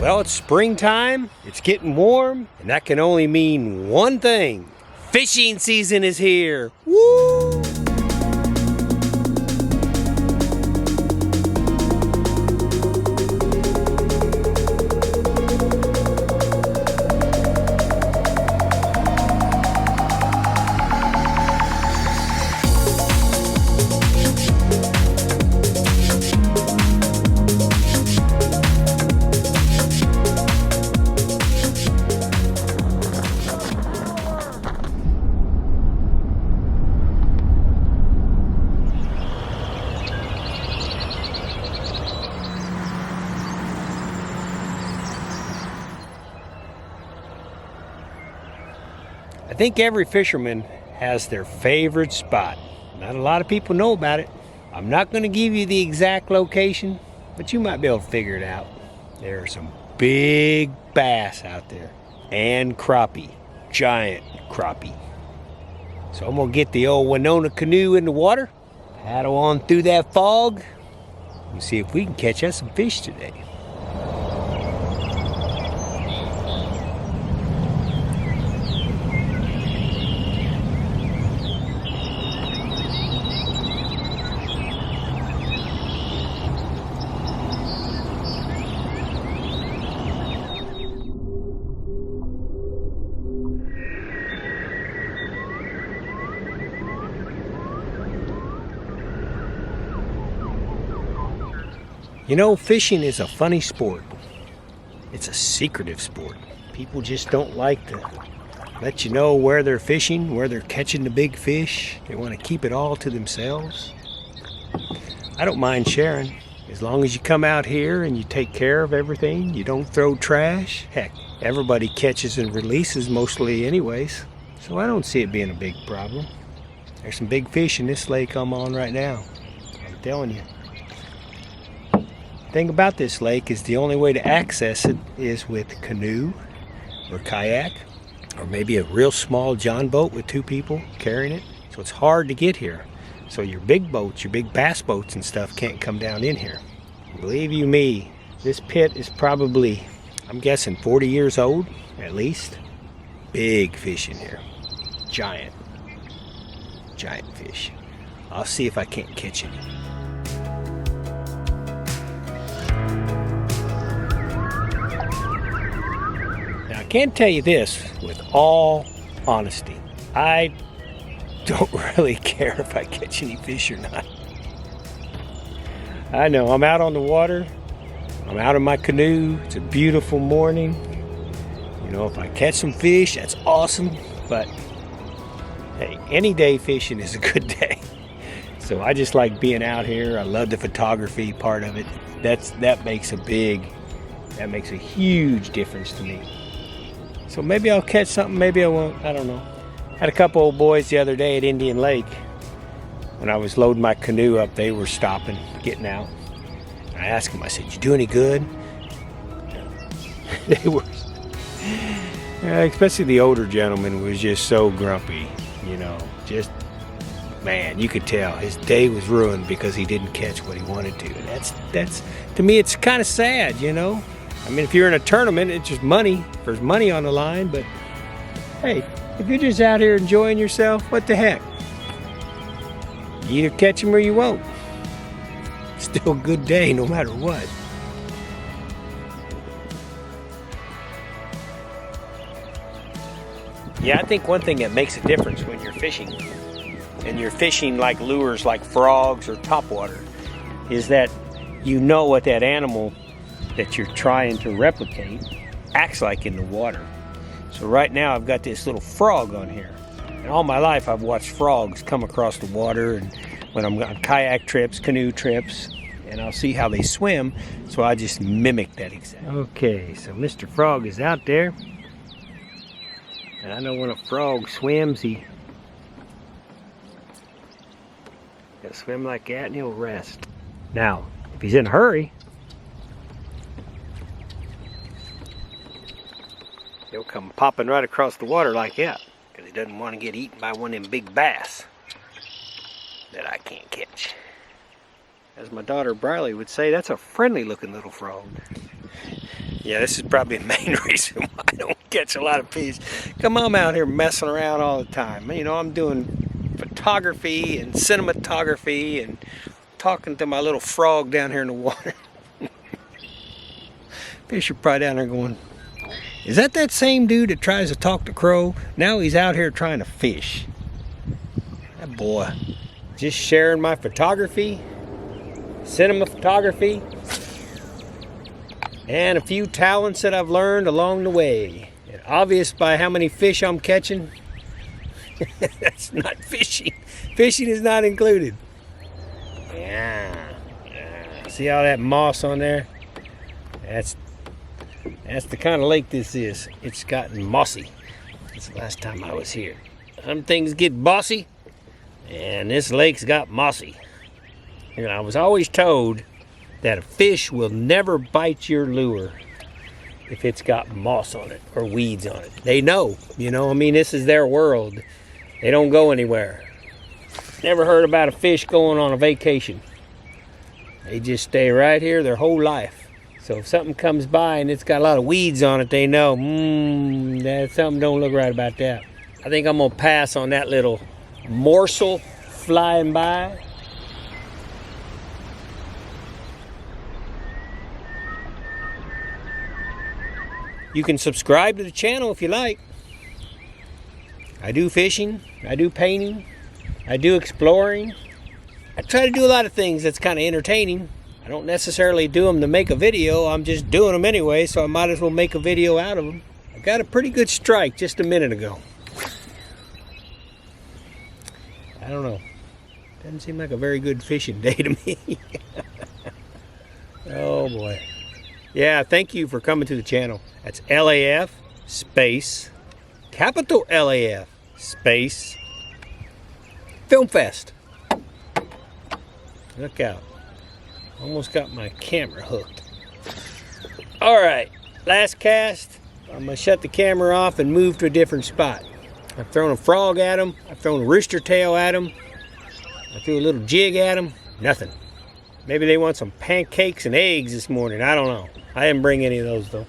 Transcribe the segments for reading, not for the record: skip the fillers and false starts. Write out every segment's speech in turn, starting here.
Well, it's springtime, it's getting warm, and that can only mean one thing. Fishing season is here. Woo! I think every fisherman has their favorite spot. Not a lot of people know about it. I'm not going to give you the exact location, but you might be able to figure it out. There are some big bass out there and crappie, giant crappie. So I'm going to get the old Winona canoe in the water, paddle on through that fog, and see if we can catch us some fish today. You know, fishing is a funny sport. It's a secretive sport. People just don't like to let you know where they're fishing, where they're catching the big fish. They want to keep it all to themselves. I don't mind sharing. As long as you come out here and you take care of everything, you don't throw trash. Heck, everybody catches and releases mostly anyways. So I don't see it being a big problem. There's some big fish in this lake I'm on right now. I'm telling you. The thing about this lake is the only way to access it is with canoe or kayak, or maybe a real small john boat with two people carrying it. So it's hard to get here. So your big boats, your big bass boats and stuff can't come down in here. Believe you me, this pit is probably, I'm guessing 40 years old at least. Big fish in here. Giant fish. I'll see if I can't catch any. I can tell you this with all honesty. I don't really care if I catch any fish or not. I know, I'm out on the water. I'm out in my canoe. It's a beautiful morning. You know, if I catch some fish, that's awesome. But hey, any day fishing is a good day. So I just like being out here. I love the photography part of it. That makes a huge difference to me. So maybe I'll catch something, maybe I won't, I don't know. Had a couple old boys the other day at Indian Lake. When I was loading my canoe up, they were stopping, getting out. I asked them, I said, you do any good? They were, especially the older gentleman was just so grumpy, you know, just, man, you could tell his day was ruined because he didn't catch what he wanted to. And that's, to me, it's kind of sad, you know? I mean, if you're in a tournament, it's just money. There's money on the line, but hey, if you're just out here enjoying yourself, what the heck? You either catch them or you won't. Still a good day no matter what. Yeah, I think one thing that makes a difference when you're fishing, and you're fishing like lures like frogs or topwater, is that you know what that animal that you're trying to replicate acts like in the water. So right now I've got this little frog on here. And all my life I've watched frogs come across the water, and when I'm on kayak trips, canoe trips, and I'll see how they swim, so I just mimic that exactly. Okay, so Mr. Frog is out there. And I know when a frog swims, he'll swim like that and he'll rest. Now, if he's in a hurry, he'll come popping right across the water like that, because he doesn't want to get eaten by one of them big bass that I can't catch. As my daughter Briley would say, that's a friendly looking little frog. Yeah, this is probably the main reason why I don't catch a lot of fish. Come on, I'm out here messing around all the time. You know, I'm doing photography and cinematography and talking to my little frog down here in the water. Fish are probably down there going, is that same dude that tries to talk to Crow? Now he's out here trying to fish. That boy. Just sharing my photography, cinema photography, and a few talents that I've learned along the way. And obvious by how many fish I'm catching, that's not fishing. Fishing is not included. Yeah. See all that moss on there? That's the kind of lake this is. It's gotten mossy. That's the last time I was here. Some things get bossy, and this lake's got mossy. And I was always told that a fish will never bite your lure if it's got moss on it or weeds on it. They know, you know, I mean, this is their world. They don't go anywhere. Never heard about a fish going on a vacation. They just stay right here their whole life. So if something comes by and it's got a lot of weeds on it, they know, that something don't look right about that. I think I'm gonna pass on that little morsel flying by. You can subscribe to the channel if you like. I do fishing, I do painting, I do exploring. I try to do a lot of things that's kind of entertaining. I don't necessarily do them to make a video, I'm just doing them anyway, so I might as well make a video out of them. I got a pretty good strike just a minute ago. I don't know. Doesn't seem like a very good fishing day to me. Oh boy. Yeah, thank you for coming to the channel. That's LAF space, capital LAF space, Film Fest. Look out. Almost got my camera hooked. All right, last cast. I'm gonna shut the camera off and move to a different spot. I've thrown a frog at him. I've thrown a rooster tail at him. I threw a little jig at him. Nothing. Maybe they want some pancakes and eggs this morning. I don't know. I didn't bring any of those though.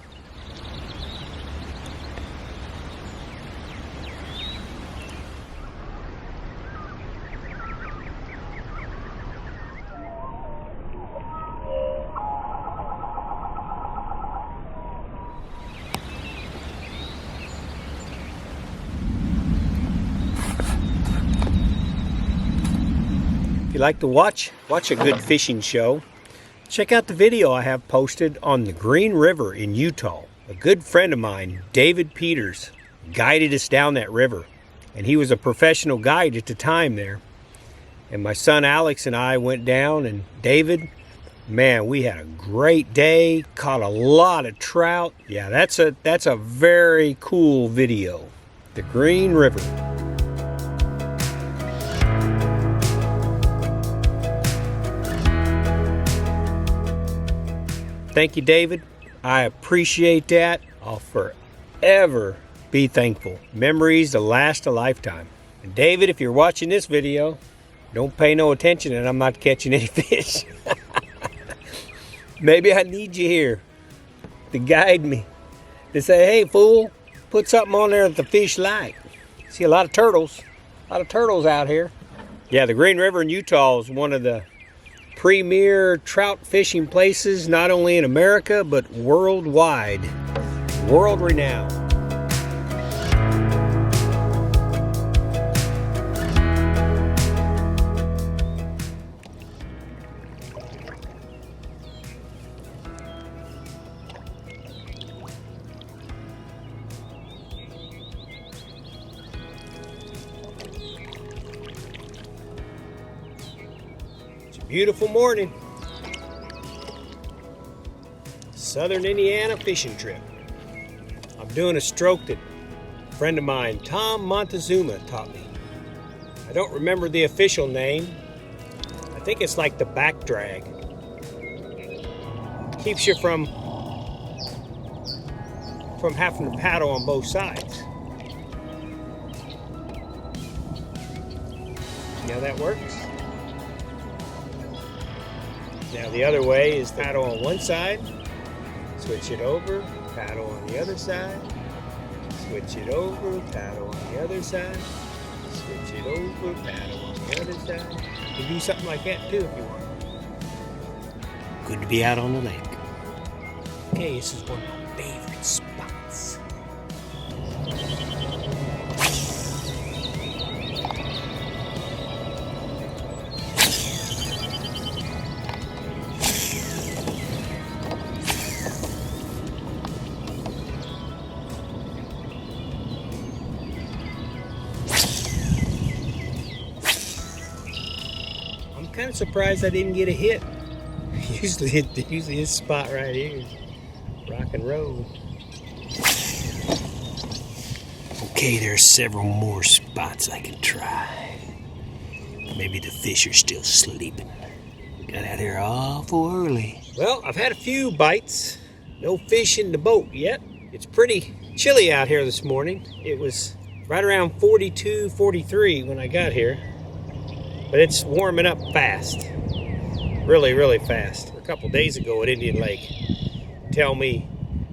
If you like to watch a good fishing show, check out the video I have posted on the Green River in Utah. A good friend of mine, David Peters, guided us down that river. And he was a professional guide at the time there. And my son Alex and I went down, and David, man, we had a great day, caught a lot of trout. Yeah, that's a very cool video. The Green River. Thank you, David. I appreciate that. I'll forever be thankful. Memories that last a lifetime. And David, if you're watching this video, don't pay no attention and I'm not catching any fish. Maybe I need you here to guide me. To say, hey, fool, put something on there that the fish like. See a lot of turtles. A lot of turtles out here. Yeah, the Green River in Utah is one of the premier trout fishing places, not only in America, but worldwide. World renowned. Beautiful morning. Southern Indiana fishing trip. I'm doing a stroke that a friend of mine, Tom Montezuma, taught me. I don't remember the official name. I think it's like the back drag. Keeps you from having to paddle on both sides. See how that works? Now the other way is paddle on one side, so Switch it over, paddle on the other side. Switch it over, paddle on the other side. Switch it over, paddle on the other side. You can do something like that too if you want. Good to be out on the lake. Okay, this is one of my favorite spots. I'm kind of surprised I didn't get a hit. Usually this spot right here is rock and roll. Okay, there's several more spots I can try. Maybe the fish are still sleeping. Got out here awful early. Well, I've had a few bites. No fish in the boat yet. It's pretty chilly out here this morning. It was right around 42, 43 when I got here. But it's warming up fast. Really, really fast. A couple days ago at Indian Lake, tell me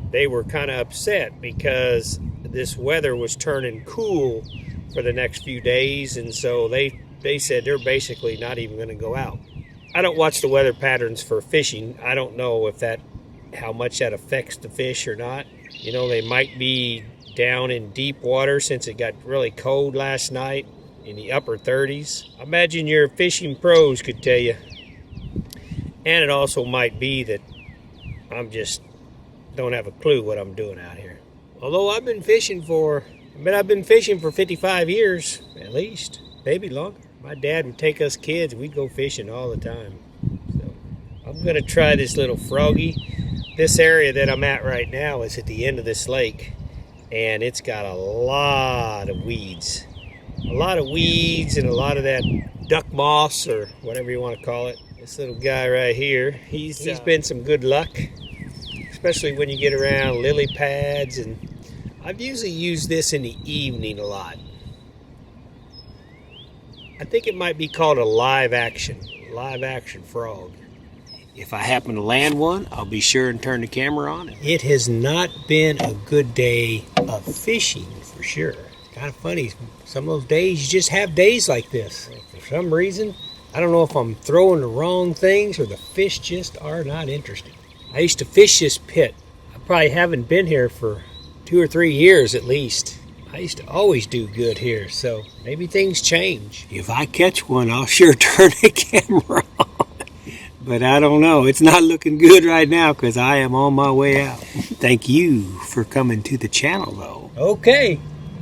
they were kind of upset because this weather was turning cool for the next few days, and so they said they're basically not even going to go out. I don't watch the weather patterns for fishing. I don't know if how much that affects the fish or not. You know, they might be down in deep water since it got really cold last night in the upper 30s. I imagine your fishing pros could tell you. And it also might be that I'm just don't have a clue what I'm doing out here. Although I've been fishing for 55 years at least, maybe longer. My dad would take us kids, we'd go fishing all the time. So I'm gonna try this little froggy. This area that I'm at right now is at the end of this lake, and it's got a lot of weeds. A lot of weeds and a lot of that duck moss or whatever you want to call it. This little guy right here, he's been some good luck, especially when you get around lily pads, and I've usually used this in the evening a lot. I think it might be called a live action frog. If I happen to land one, I'll be sure and turn the camera on. It has not been a good day of fishing for sure. Kind of funny, some of those days you just have days like this. For some reason, I don't know if I'm throwing the wrong things or the fish just are not interested. I used to fish this pit. I probably haven't been here for 2 or 3 years at least. I used to always do good here, so maybe things change. If I catch one, I'll sure turn the camera on. But I don't know. It's not looking good right now because I am on my way out. Thank you for coming to the channel, though. Okay,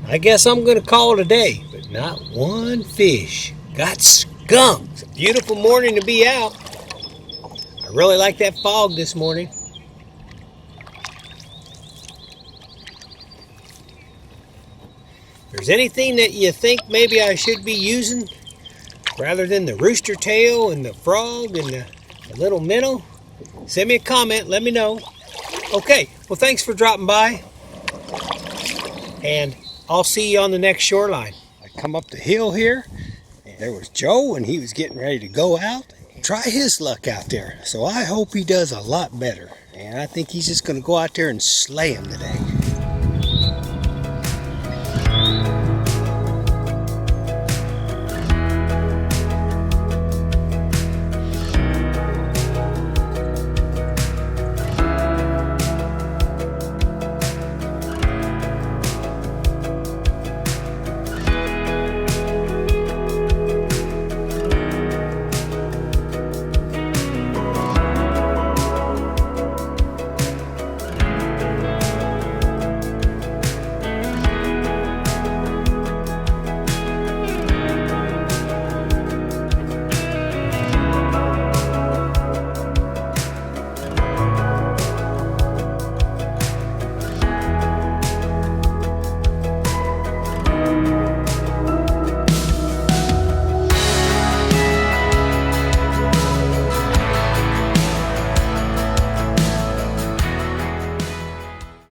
I guess I'm going to call it a day, but not one fish got skunked. It's a beautiful morning to be out. I really like that fog this morning. If there's anything that you think maybe I should be using rather than the rooster tail and the frog and the little minnow, send me a comment, let me know. Okay, well thanks for dropping by, and I'll see you on the next shoreline. I come up the hill here, and there was Joe, and he was getting ready to go out and try his luck out there. So I hope he does a lot better, and I think he's just going to go out there and slay him today.